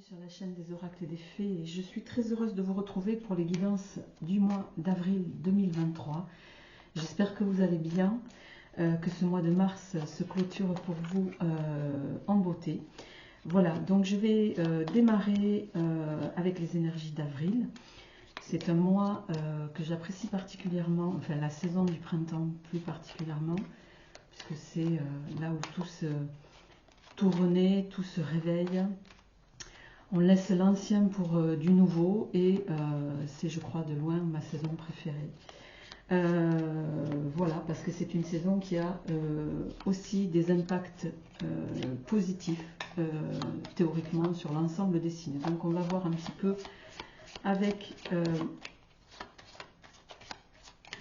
sur la chaîne des oracles et des fées. Et je suis très heureuse de vous retrouver pour les guidances du mois d'avril 2023. J'espère que vous allez bien, que ce mois de mars se clôture pour vous en beauté. Voilà, donc je vais démarrer avec les énergies d'avril. C'est un mois que j'apprécie particulièrement, enfin la saison du printemps plus particulièrement, puisque c'est là où tout renaît, tout se réveille. On laisse l'ancien pour du nouveau et c'est, je crois, de loin ma saison préférée. Voilà, parce que c'est une saison qui a aussi des impacts positifs théoriquement sur l'ensemble des signes. Donc on va voir un petit peu avec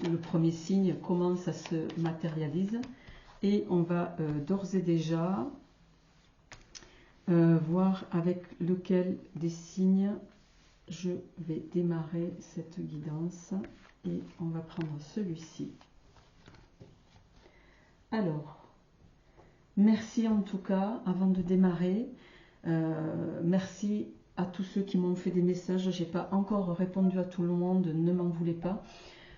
le premier signe comment ça se matérialise et on va d'ores et déjà voir avec lequel des signes je vais démarrer cette guidance et on va prendre celui-ci. Alors, merci en tout cas avant de démarrer, merci à tous ceux qui m'ont fait des messages. J'ai pas encore répondu à tout le monde, ne m'en voulez pas,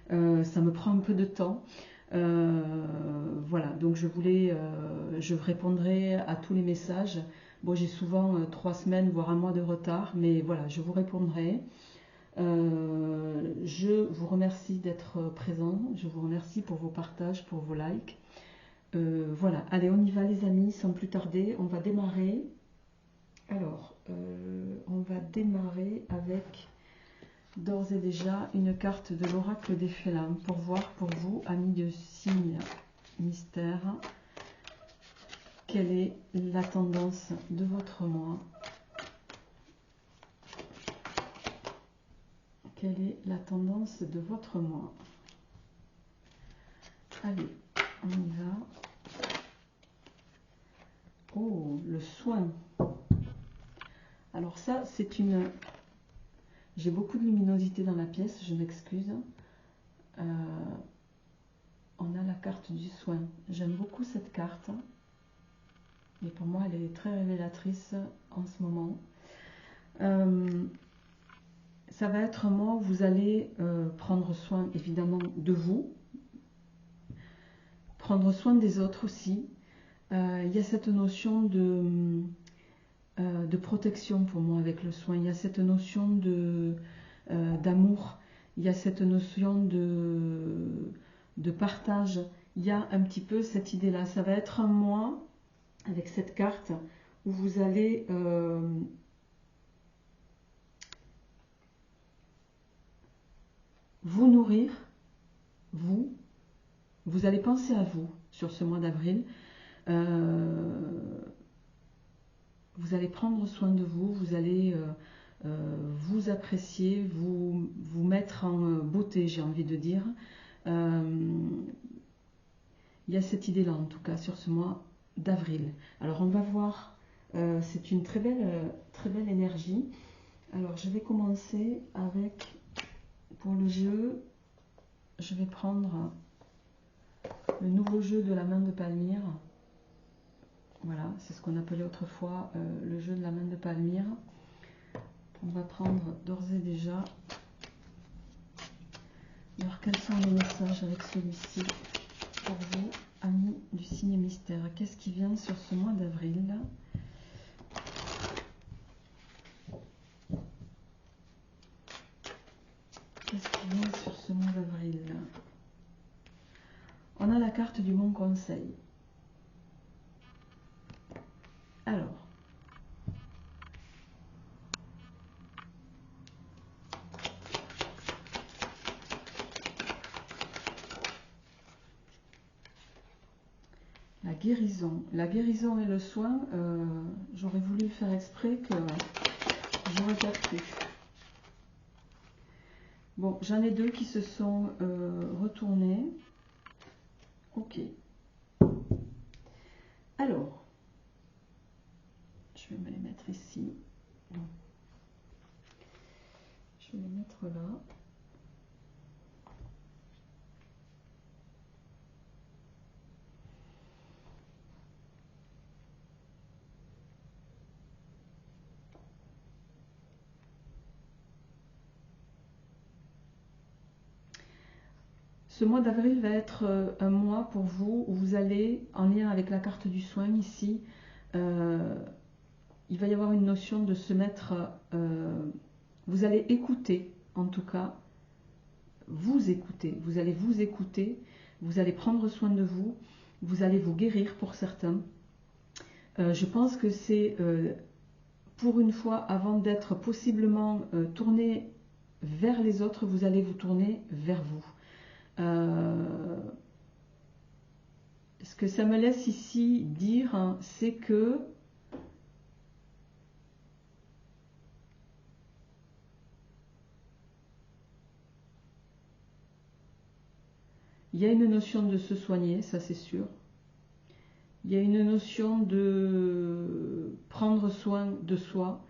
ça me prend un peu de temps. Voilà, donc je répondrai à tous les messages. Bon, j'ai souvent 3 semaines, voire un mois de retard, mais voilà, je vous répondrai. Je vous remercie d'être présent, je vous remercie pour vos partages, pour vos likes. Voilà, allez, on y va les amis, sans plus tarder, on va démarrer. Alors, on va démarrer avec d'ores et déjà une carte de l'oracle des félins pour voir pour vous, amis de signe mystère, quelle est la tendance de votre mois. Quelle est la tendance de votre mois? Allez, on y va. Oh, le soin. Alors ça, c'est une... J'ai beaucoup de luminosité dans la pièce, je m'excuse. On a la carte du soin. J'aime beaucoup cette carte. Et pour moi, elle est très révélatrice en ce moment. Ça va être un mois où vous allez prendre soin évidemment de vous, prendre soin des autres aussi. Il y a cette notion de protection pour moi avec le soin. Il y a cette notion d'amour. Il y a cette notion de partage. Il y a un petit peu cette idée-là. Ça va être un mois avec cette carte où vous allez vous nourrir, vous allez penser à vous sur ce mois d'avril. Vous allez prendre soin de vous, vous allez vous apprécier, vous mettre en beauté, j'ai envie de dire. Il y a cette idée-là, en tout cas, sur ce mois d'avril. Alors, on va voir, c'est une très belle énergie. Alors, je vais commencer avec, pour le jeu, je vais prendre le nouveau jeu de la main de Palmyre. Voilà, c'est ce qu'on appelait autrefois le jeu de la main de Palmyre. On va prendre d'ores et déjà. Alors, quels sont les messages avec celui-ci pour vous, amis du signe mystère? Qu'est-ce qui vient sur ce mois d'avril? Qu'est-ce qui vient sur ce mois d'avril? On a la carte du bon conseil. Alors, la guérison. La guérison et le soin, j'aurais voulu faire exprès que j'aurais pas pu. Bon, j'en ai deux qui se sont retournés. Ok. Alors, je vais me les mettre ici. Non. Je vais les mettre là. Ce mois d'avril va être un mois pour vous où vous allez, en lien avec la carte du soin ici, euh, il va y avoir une notion de se mettre, vous allez écouter, en tout cas, vous écouter, vous allez vous écouter, vous allez prendre soin de vous, vous allez vous guérir pour certains. Je pense que c'est pour une fois, avant d'être possiblement tourné vers les autres, vous allez vous tourner vers vous. Ce que ça me laisse ici dire, hein, c'est que il y a une notion de se soigner, ça c'est sûr. Il y a une notion de prendre soin de soi.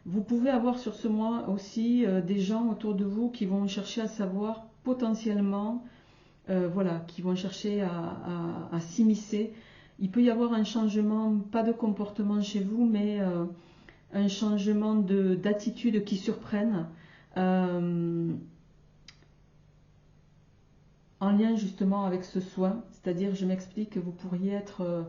Vous pouvez avoir sur ce mois aussi des gens autour de vous qui vont chercher à savoir potentiellement, voilà, qui vont chercher à s'immiscer. Il peut y avoir un changement, pas de comportement chez vous, mais un changement d'attitude qui surprenne. En lien justement avec ce soin, c'est-à-dire, je m'explique, que vous pourriez être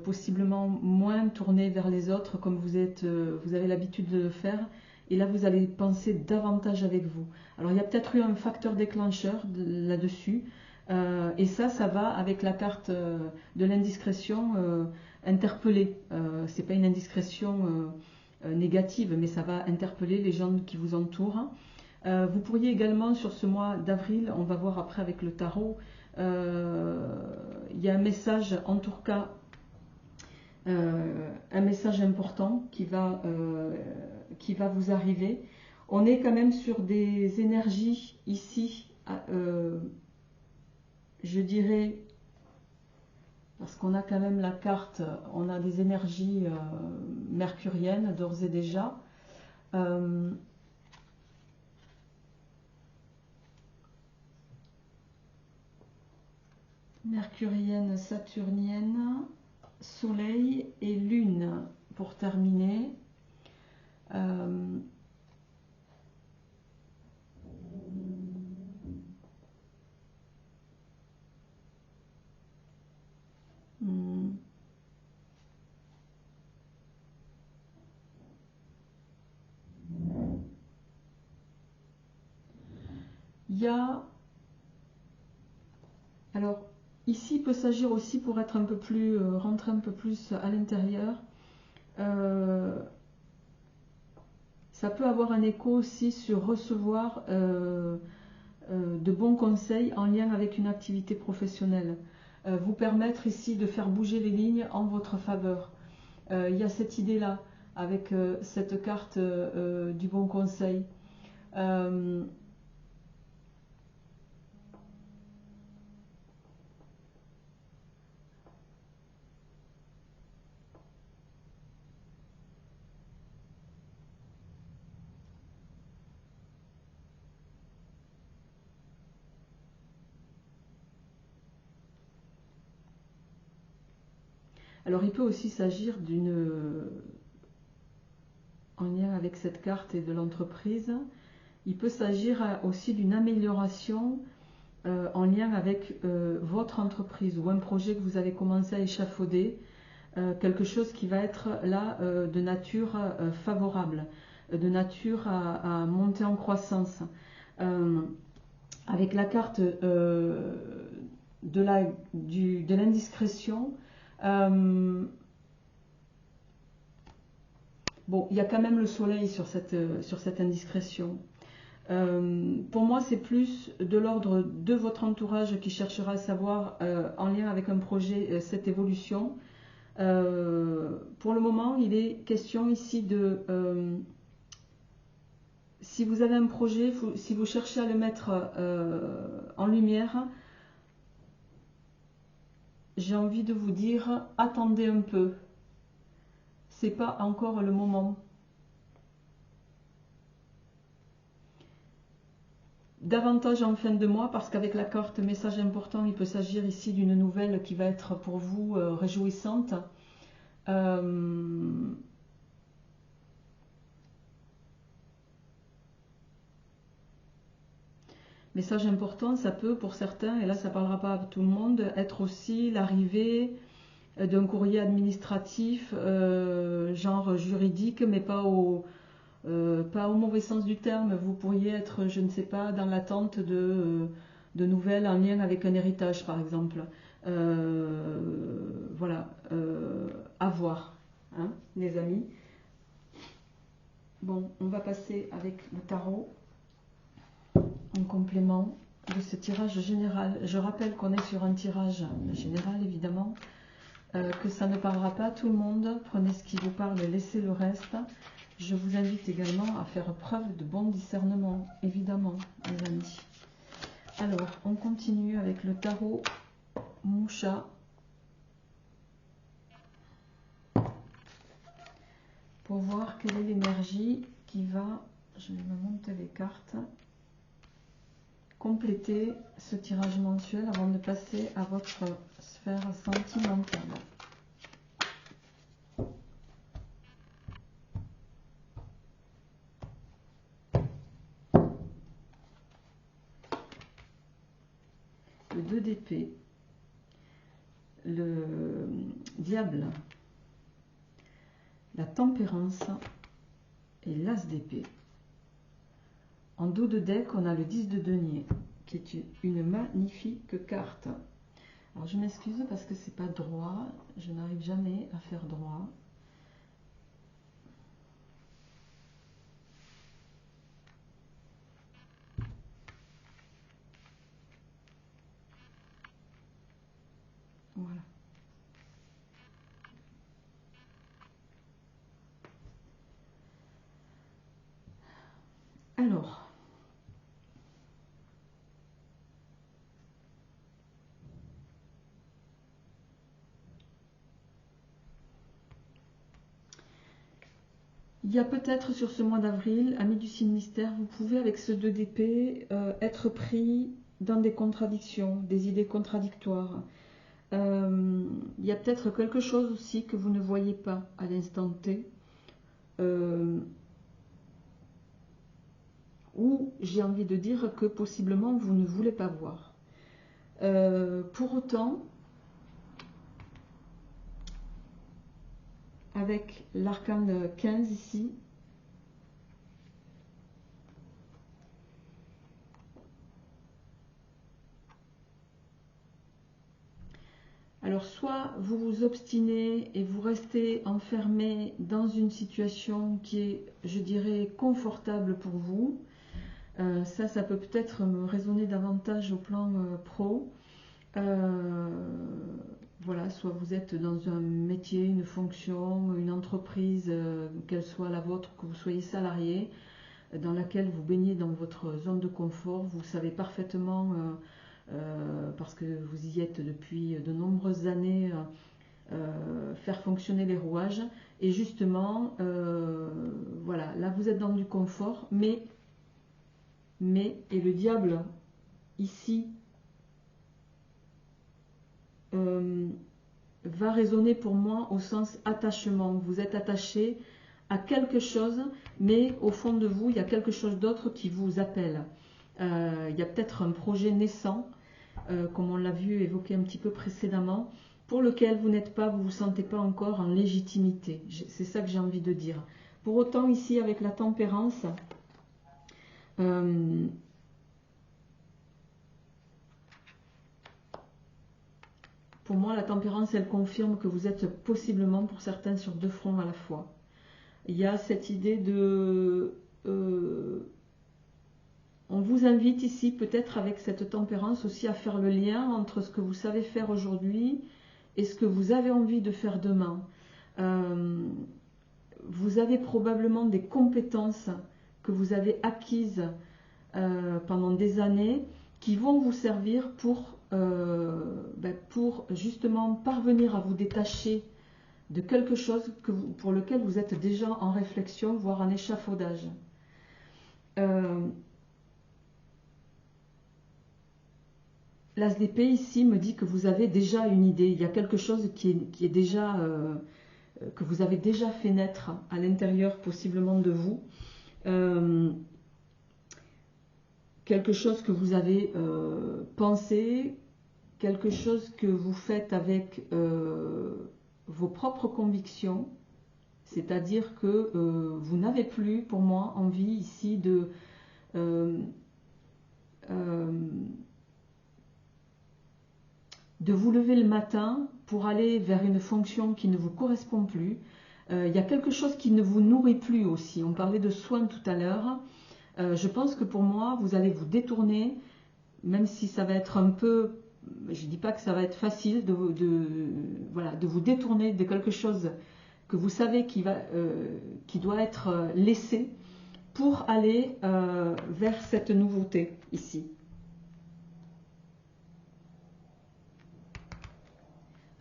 possiblement moins tourné vers les autres comme vous avez l'habitude de le faire, et là vous allez penser davantage avec vous. Alors il y a peut-être eu un facteur déclencheur là-dessus, et ça va avec la carte de l'indiscrétion interpellée. C'est pas une indiscrétion négative, mais ça va interpeller les gens qui vous entourent. Vous pourriez également, sur ce mois d'avril, on va voir après avec le tarot, il y a un message, en tout cas, un message important qui va vous arriver. On est quand même sur des énergies ici, je dirais, parce qu'on a quand même la carte, on a des énergies mercuriennes d'ores et déjà. Mercurienne, saturnienne, soleil et lune pour terminer. Il y a... Alors, ici, il peut s'agir aussi, pour être un peu plus, rentrer un peu plus à l'intérieur, ça peut avoir un écho aussi sur recevoir de bons conseils en lien avec une activité professionnelle. Vous permettre ici de faire bouger les lignes en votre faveur. Il y a cette idée-là, avec cette carte du bon conseil. Alors il peut aussi s'agir en lien avec cette carte et de l'entreprise, il peut s'agir aussi d'une amélioration en lien avec votre entreprise ou un projet que vous avez commencé à échafauder, quelque chose qui va être là de nature favorable, de nature à monter en croissance. Avec la carte de l'indiscrétion, bon, il y a quand même le soleil sur cette indiscrétion. Pour moi, c'est plus de l'ordre de votre entourage qui cherchera à savoir, en lien avec un projet, cette évolution. Pour le moment, il est question ici de... si vous avez un projet, si vous cherchez à le mettre en lumière, j'ai envie de vous dire, attendez un peu. C'est pas encore le moment. Davantage en fin de mois, parce qu'avec la carte message important, il peut s'agir ici d'une nouvelle qui va être pour vous réjouissante. Mais Message important, ça peut pour certains, et là ça ne parlera pas à tout le monde, être aussi l'arrivée d'un courrier administratif, genre juridique, mais pas au mauvais sens du terme. Vous pourriez être, je ne sais pas, dans l'attente de nouvelles en lien avec un héritage, par exemple. Voilà, à voir, hein, les amis. Bon, on va passer avec le tarot en complément de ce tirage général. Je rappelle qu'on est sur un tirage général, évidemment, que ça ne parlera pas à tout le monde. Prenez ce qui vous parle, laissez le reste. Je vous invite également à faire preuve de bon discernement, évidemment, les amis. Alors, on continue avec le tarot Moucha. Pour voir quelle est l'énergie qui va, je vais me monter les cartes, compléter ce tirage mensuel avant de passer à votre sphère sentimentale. Le 2 d'épée, le diable, la tempérance et l'as d'épée. En dos de deck, on a le 10 de denier, qui est une magnifique carte. Alors je m'excuse parce que c'est pas droit, je n'arrive jamais à faire droit. Voilà. Alors, il y a peut-être sur ce mois d'avril, amis du signe mystère, vous pouvez avec ce 2 d'épée être pris dans des contradictions, des idées contradictoires. Il y a peut-être quelque chose aussi que vous ne voyez pas à l'instant T. Ou j'ai envie de dire que possiblement vous ne voulez pas voir. Pour autant, avec l'arcane 15 ici, alors soit vous vous obstinez et vous restez enfermé dans une situation qui est, je dirais, confortable pour vous. Ça peut peut-être me résonner davantage au plan pro. Voilà, soit vous êtes dans un métier, une fonction, une entreprise, qu'elle soit la vôtre, que vous soyez salarié, dans laquelle vous baignez dans votre zone de confort. Vous savez parfaitement, parce que vous y êtes depuis de nombreuses années, faire fonctionner les rouages. Et justement, voilà, là vous êtes dans du confort, mais et le diable ici va résonner pour moi au sens attachement. Vous êtes attaché à quelque chose, mais au fond de vous, il y a quelque chose d'autre qui vous appelle. Il y a peut-être un projet naissant, comme on l'a vu évoqué un petit peu précédemment, pour lequel vous n'êtes pas, vous ne vous sentez pas encore en légitimité. C'est ça que j'ai envie de dire. Pour autant, ici, avec la tempérance, pour moi, la tempérance, elle confirme que vous êtes possiblement, pour certains, sur deux fronts à la fois. Il y a cette idée de... on vous invite ici, peut-être avec cette tempérance aussi, à faire le lien entre ce que vous savez faire aujourd'hui et ce que vous avez envie de faire demain. Vous avez probablement des compétences que vous avez acquises pendant des années qui vont vous servir pour justement parvenir à vous détacher de quelque chose pour lequel vous êtes déjà en réflexion, voire en échafaudage. L'as d'épée ici me dit que vous avez déjà une idée, il y a quelque chose qui est déjà, que vous avez déjà fait naître à l'intérieur possiblement de vous. quelque chose que vous avez pensé, quelque chose que vous faites avec vos propres convictions, c'est-à-dire que vous n'avez plus, pour moi, envie ici euh, euh, de vous lever le matin pour aller vers une fonction qui ne vous correspond plus. Il y a quelque chose qui ne vous nourrit plus aussi. On parlait de soins tout à l'heure. Je pense que pour moi, vous allez vous détourner, même si ça va être un peu, je ne dis pas que ça va être facile voilà, de vous détourner de quelque chose que vous savez qui doit être laissé pour aller vers cette nouveauté ici.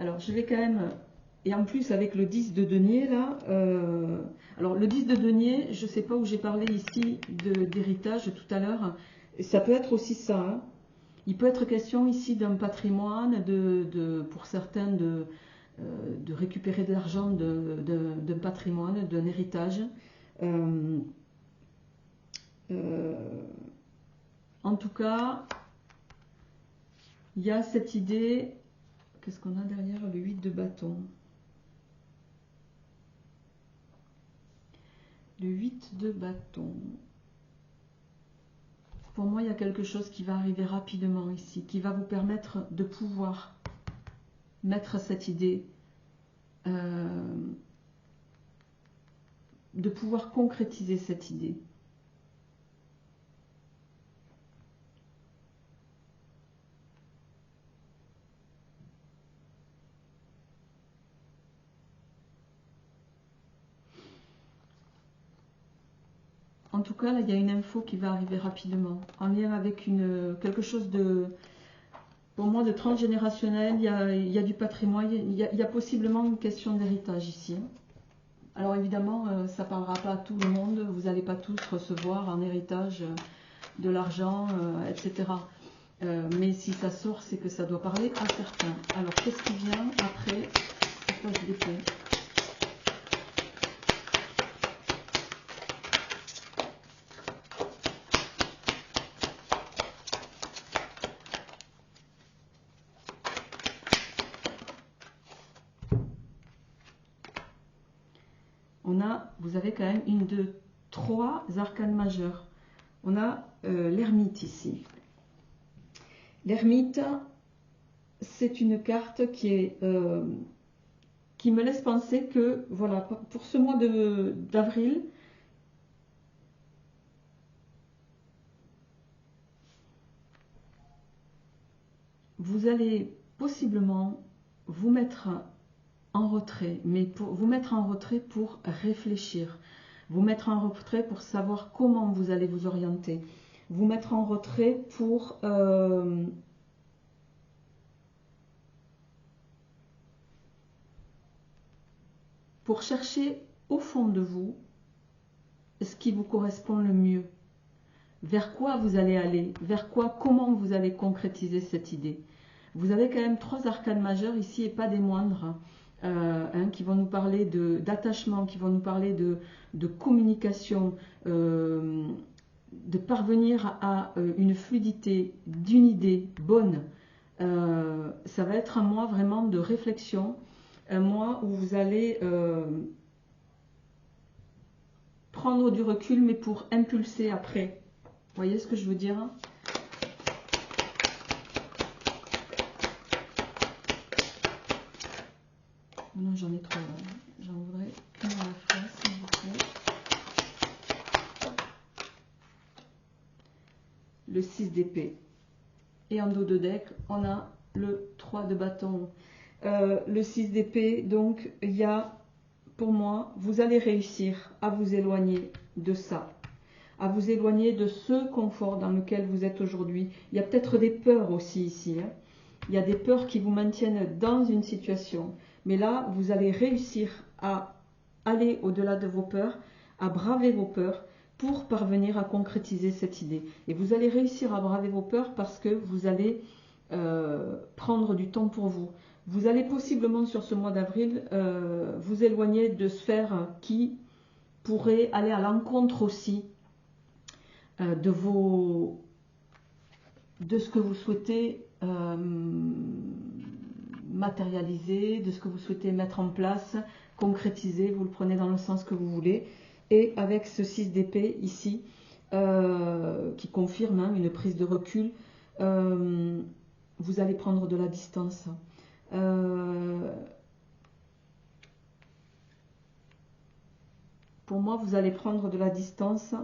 Alors je vais quand même, et en plus avec le 10 de denier là, alors le 10 de denier, je ne sais pas où j'ai parlé ici d'héritage tout à l'heure, ça peut être aussi ça, hein. Il peut être question ici d'un patrimoine, pour certains de récupérer de l'argent d'un patrimoine, d'un héritage. Euh, euh, en tout cas, il y a cette idée. Qu'est-ce qu'on a derrière le 8 de bâton? Le 8 de bâton. Pour moi, il y a quelque chose qui va arriver rapidement ici, qui va vous permettre de pouvoir mettre cette idée, de pouvoir concrétiser cette idée. En tout cas, là, il y a une info qui va arriver rapidement, en lien avec quelque chose de, pour moi, de transgénérationnel. Il y a du patrimoine, il y a possiblement une question d'héritage ici. Alors évidemment, ça ne parlera pas à tout le monde, vous n'allez pas tous recevoir en héritage de l'argent, etc. Mais si ça sort, c'est que ça doit parler à certains. Alors, qu'est-ce qui vient après cette page d'épée? Vous avez quand même une, deux, trois arcanes majeures. On a l'ermite ici. L'ermite, c'est une carte qui me laisse penser que, voilà, pour ce mois d'avril, vous allez possiblement vous mettre en retrait, mais pour vous mettre en retrait pour réfléchir, vous mettre en retrait pour savoir comment vous allez vous orienter, vous mettre en retrait pour chercher au fond de vous ce qui vous correspond le mieux, vers quoi vous allez aller, vers quoi, comment vous allez concrétiser cette idée. Vous avez quand même trois arcanes majeures ici et pas des moindres, qui vont nous parler d'attachement, qui vont nous parler de communication, de parvenir à une fluidité d'une idée bonne. Ça va être un mois vraiment de réflexion, un mois où vous allez prendre du recul, mais pour impulser après. Vous voyez ce que je veux dire? Non, j'en ai trop. J'en voudrais qu'une à la fois, s'il vous plaît. Le 6 d'épée. Et en dos de deck, on a le 3 de bâton. Le 6 d'épée, donc, il y a, pour moi, vous allez réussir à vous éloigner de ça, à vous éloigner de ce confort dans lequel vous êtes aujourd'hui. Il y a peut-être des peurs aussi ici, hein. Il y a des peurs qui vous maintiennent dans une situation. Mais là, vous allez réussir à aller au-delà de vos peurs, à braver vos peurs pour parvenir à concrétiser cette idée. Et vous allez réussir à braver vos peurs parce que vous allez prendre du temps pour vous. Vous allez possiblement sur ce mois d'avril vous éloigner de sphères qui pourraient aller à l'encontre aussi de vos de ce que vous souhaitez matérialiser, de ce que vous souhaitez mettre en place, concrétiser, vous le prenez dans le sens que vous voulez. Et avec ce 6 d'épée ici, qui confirme hein, une prise de recul, vous allez prendre de la distance. Pour moi, vous allez prendre de la distance,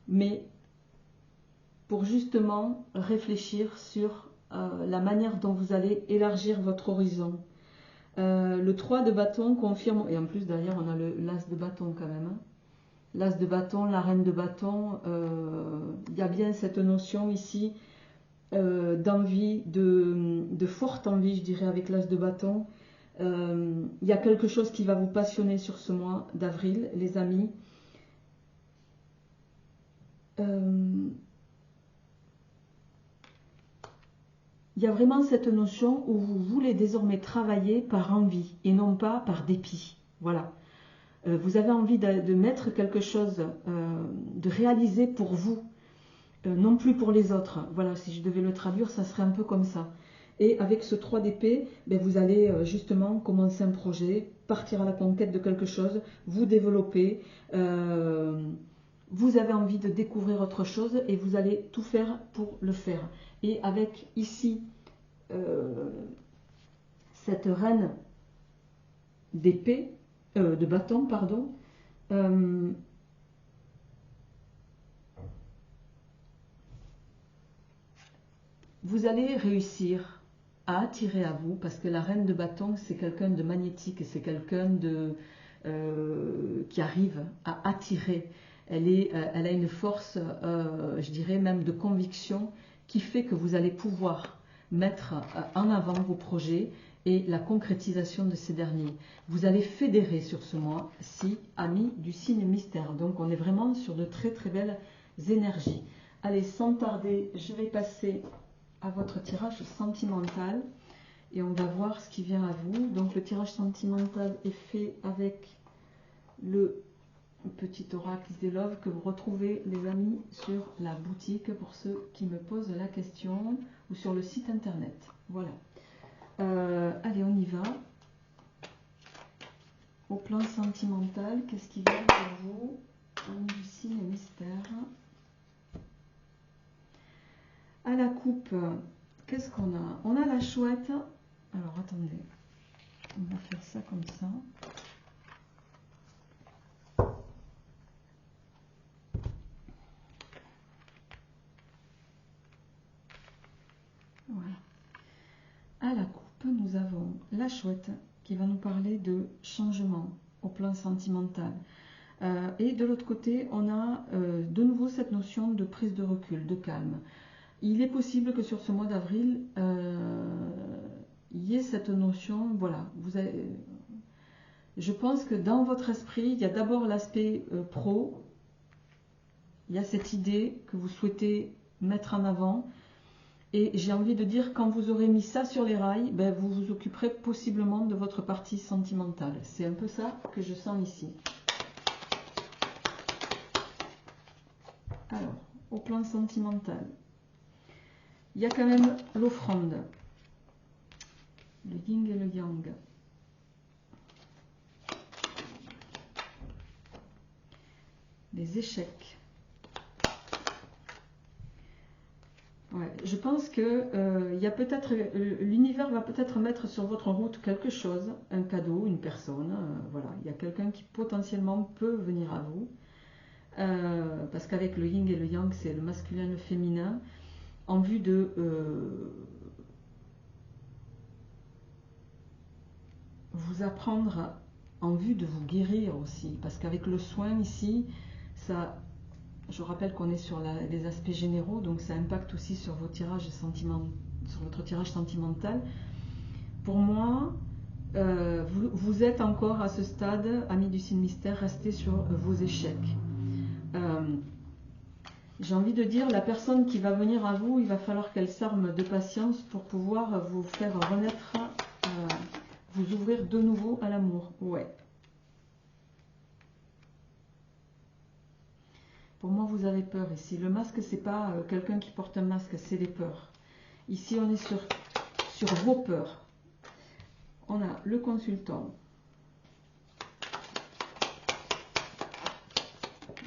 mais pour justement réfléchir sur la manière dont vous allez élargir votre horizon. Le 3 de bâton confirme, et en plus derrière on a l'as de bâton quand même. Hein. L'as de bâton, la reine de bâton, il y a bien cette notion ici d'envie, de forte envie, je dirais, avec l'as de bâton. Il y a quelque chose qui va vous passionner sur ce mois d'avril, les amis. Il y a vraiment cette notion où vous voulez désormais travailler par envie et non pas par dépit. Voilà. Vous avez envie de mettre quelque chose, de réaliser pour vous, non plus pour les autres. Voilà, si je devais le traduire, ça serait un peu comme ça. Et avec ce 3 d'épée, ben vous allez justement commencer un projet, partir à la conquête de quelque chose, vous développer. Vous avez envie de découvrir autre chose et vous allez tout faire pour le faire. Et avec ici cette reine d'épée, de bâton, pardon, vous allez réussir à attirer à vous, parce que la reine de bâton, c'est quelqu'un de magnétique, c'est quelqu'un qui arrive à attirer. Elle a une force, je dirais même de conviction, qui fait que vous allez pouvoir mettre en avant vos projets et la concrétisation de ces derniers. Vous allez fédérer sur ce mois, si, amis du signe mystère. Donc on est vraiment sur de très très belles énergies. Allez, sans tarder, je vais passer à votre tirage sentimental et on va voir ce qui vient à vous. Donc le tirage sentimental est fait avec le petit oracle des Love que vous retrouvez, les amis, sur la boutique pour ceux qui me posent la question ou sur le site internet. Voilà. Allez, on y va. Au plan sentimental, qu'est-ce qui vient pour vous? Du signe mystère. À la coupe, qu'est-ce qu'on a? On a la chouette. Alors attendez, on va faire ça comme ça. Voilà. À la coupe, nous avons la chouette qui va nous parler de changement au plan sentimental. Et de l'autre côté, on a de nouveau cette notion de prise de recul, de calme. Il est possible que sur ce mois d'avril, il y ait cette notion, voilà, je pense que dans votre esprit, il y a d'abord l'aspect pro, il y a cette idée que vous souhaitez mettre en avant, et j'ai envie de dire, quand vous aurez mis ça sur les rails, ben, vous vous occuperez possiblement de votre partie sentimentale. C'est un peu ça que je sens ici. Alors, au plan sentimental, il y a quand même l'offrande, le yin et le yang. Les échecs. Ouais, je pense que il y a peut-être l'univers va peut-être mettre sur votre route quelque chose, un cadeau, une personne. Voilà, il y a quelqu'un qui potentiellement peut venir à vous. Parce qu'avec le yin et le yang, c'est le masculin et le féminin, en vue de vous apprendre, en vue de vous guérir aussi. Parce qu'avec le soin ici, ça, je rappelle qu'on est sur les aspects généraux, donc ça impacte aussi sur vos tirages sur votre tirage sentimental. Pour moi, vous êtes encore à ce stade, amis du signe mystère, restez sur vos échecs. J'ai envie de dire, la personne qui va venir à vous, il va falloir qu'elle s'arme de patience pour pouvoir vous faire renaître, vous ouvrir de nouveau à l'amour. Ouais. Pour moi, vous avez peur ici. Le masque, c'est pas quelqu'un qui porte un masque, c'est les peurs. Ici, on est sur vos peurs. On a le consultant.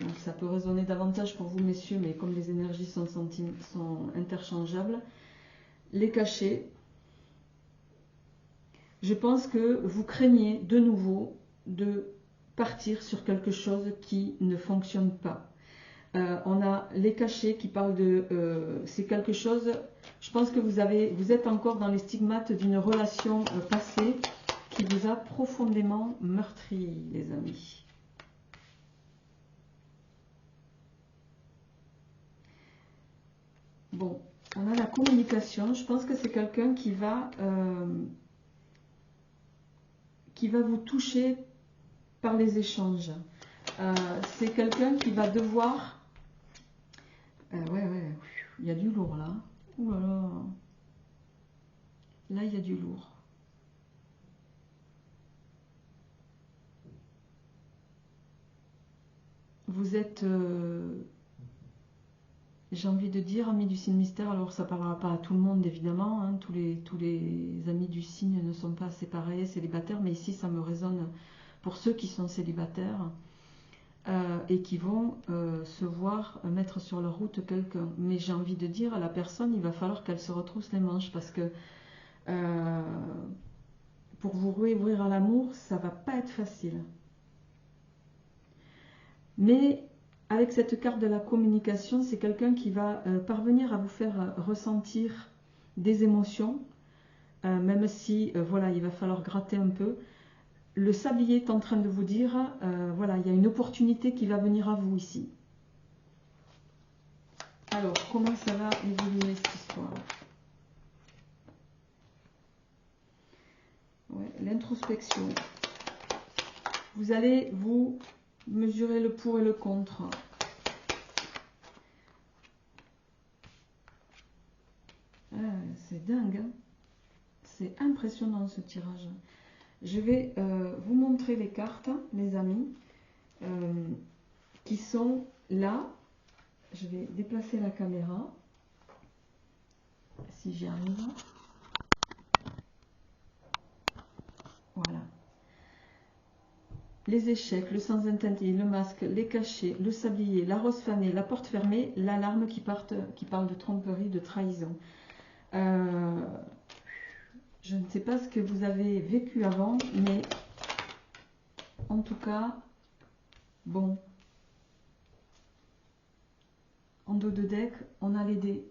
Donc, ça peut résonner davantage pour vous, messieurs, mais comme les énergies sont interchangeables. Les cachets. Je pense que vous craignez de nouveau de partir sur quelque chose qui ne fonctionne pas. On a les cachets qui parlent de... c'est quelque chose... Je pense que vous êtes encore dans les stigmates d'une relation passée qui vous a profondément meurtri, les amis. Bon, on a la communication. Je pense que c'est quelqu'un qui va vous toucher par les échanges. C'est quelqu'un qui va devoir... ouais, il y a du lourd là. Ouh là là. Là, il y a du lourd. Vous êtes, j'ai envie de dire, amis du signe mystère. Alors, ça ne parlera pas à tout le monde, évidemment. Hein. Tous les amis du signe ne sont pas séparés, célibataires. Mais ici, ça me résonne pour ceux qui sont célibataires. Et qui vont se voir mettre sur leur route quelqu'un. Mais j'ai envie de dire à la personne, il va falloir qu'elle se retrousse les manches parce que pour vous réouvrir à l'amour, ça va pas être facile. Mais avec cette carte de la communication, c'est quelqu'un qui va parvenir à vous faire ressentir des émotions, même si voilà, il va falloir gratter un peu. Le sablier est en train de vous dire, voilà, il y a une opportunité qui va venir à vous ici. Alors, comment ça va évoluer cette histoire? Ouais, l'introspection. Vous allez vous mesurer le pour et le contre. C'est dingue, hein? C'est impressionnant ce tirage. Je vais vous montrer les cartes, les amis, qui sont là. Je vais déplacer la caméra, si j'y arrive. Voilà. Les échecs, le sans interdit, le masque, les cachets, le sablier, la rose fanée, la porte fermée, l'alarme qui parle de tromperie, de trahison. Je ne sais pas ce que vous avez vécu avant, mais en tout cas, bon, en dos de deck, on a les dés.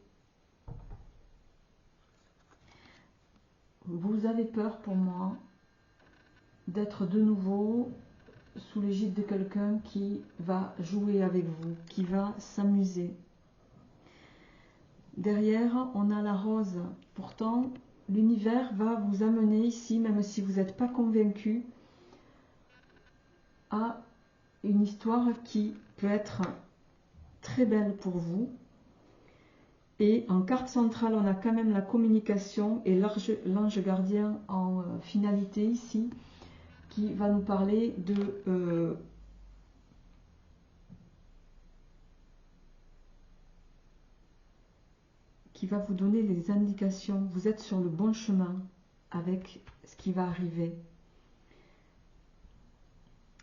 Vous avez peur pour moi d'être de nouveau sous l'égide de quelqu'un qui va jouer avec vous, qui va s'amuser. Derrière, on a la rose. Pourtant, l'univers va vous amener ici, même si vous n'êtes pas convaincu, à une histoire qui peut être très belle pour vous. Et en carte centrale, on a quand même la communication et l'ange gardien en finalité ici, qui va nous parler de... qui va vous donner les indications. Vous êtes sur le bon chemin avec ce qui va arriver.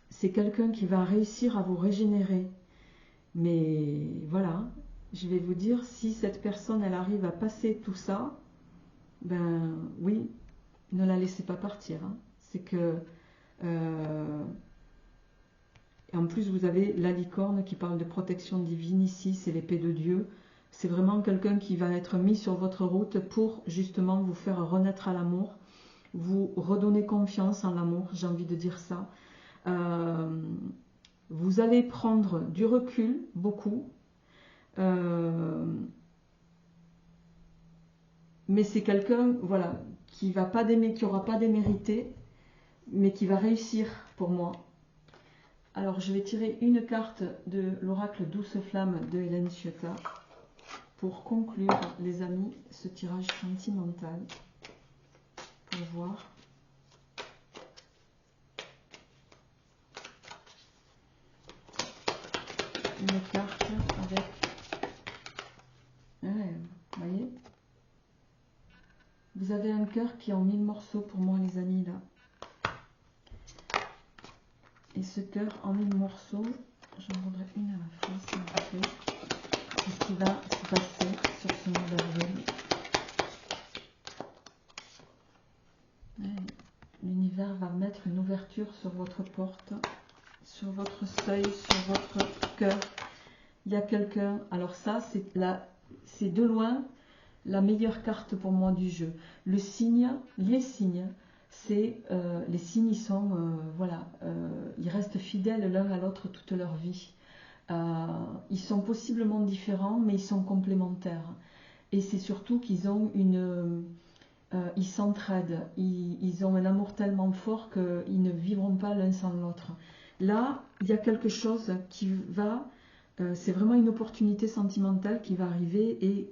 C'est quelqu'un qui va réussir à vous régénérer. Mais voilà, je vais vous dire, si cette personne, elle arrive à passer tout ça, ben oui, ne la laissez pas partir. Hein. C'est que... et en plus, vous avez la licorne qui parle de protection divine ici, c'est l'épée de Dieu. C'est vraiment quelqu'un qui va être mis sur votre route pour justement vous faire renaître à l'amour, vous redonner confiance en l'amour, j'ai envie de dire ça. Vous allez prendre du recul, beaucoup. Mais c'est quelqu'un, voilà, qui n'aura pas démérité, mais qui va réussir pour moi. Alors, je vais tirer une carte de l'oracle Douce Flamme de Hélène Ciotat pour conclure, les amis, ce tirage sentimental. Pour voir. une carte avec... Ouais, vous voyez? Vous avez un cœur qui est en 1000 morceaux pour moi, les amis, là. Et ce cœur en 1000 morceaux, j'en voudrais une à la fois, s'il vous plaît. Qu'est-ce qui va se passer sur ce mois d'avril? L'univers va mettre une ouverture sur votre porte, sur votre seuil, sur votre cœur. Il y a quelqu'un, alors ça, c'est de loin la meilleure carte pour moi du jeu. Le signe, les signes, les signes, ils sont, voilà, ils restent fidèles l'un à l'autre toute leur vie. Ils sont possiblement différents, mais ils sont complémentaires. Et c'est surtout qu'ils ont ils s'entraident, ils ont un amour tellement fort qu'ils ne vivront pas l'un sans l'autre. Là, il y a quelque chose qui va, c'est vraiment une opportunité sentimentale qui va arriver et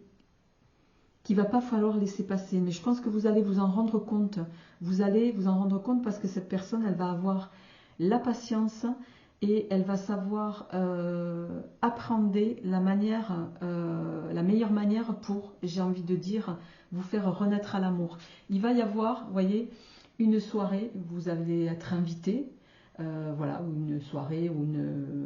qu'il va pas falloir laisser passer. Mais je pense que vous allez vous en rendre compte. Vous allez vous en rendre compte parce que cette personne, elle va avoir la patience et elle va savoir appréhender la meilleure manière pour, j'ai envie de dire, vous faire renaître à l'amour. Il va y avoir, vous voyez, une soirée, vous allez être invité, voilà, ou une soirée, ou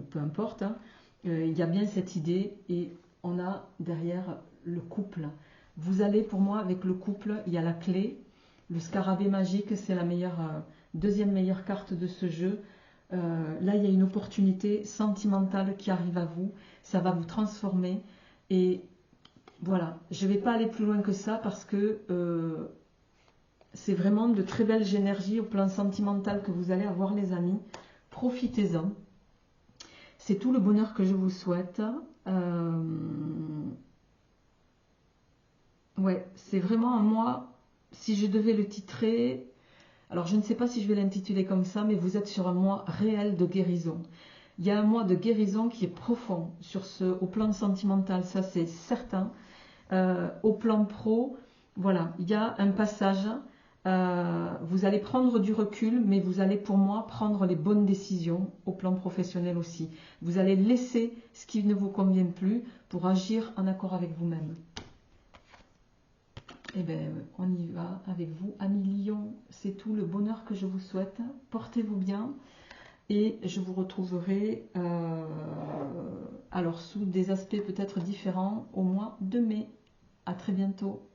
peu importe, hein. Il y a bien cette idée et on a derrière le couple. Vous allez, pour moi, avec le couple, il y a la clé. Le scarabée magique, c'est la deuxième meilleure carte de ce jeu. Là, il y a une opportunité sentimentale qui arrive à vous. Ça va vous transformer. Et voilà, je ne vais pas aller plus loin que ça parce que c'est vraiment de très belles énergies au plan sentimental que vous allez avoir, les amis. Profitez-en. C'est tout le bonheur que je vous souhaite. Ouais, c'est vraiment un mois, si je devais le titrer, alors je ne sais pas si je vais l'intituler comme ça, mais vous êtes sur un mois réel de guérison. Il y a un mois de guérison qui est profond au plan sentimental, ça c'est certain. Au plan pro, voilà, il y a un passage, vous allez prendre du recul, mais vous allez pour moi prendre les bonnes décisions au plan professionnel aussi. Vous allez laisser ce qui ne vous convient plus pour agir en accord avec vous-même. Eh bien, on y va avec vous. Amis Lion, c'est tout le bonheur que je vous souhaite. Portez-vous bien et je vous retrouverai alors sous des aspects peut-être différents au mois de mai. À très bientôt.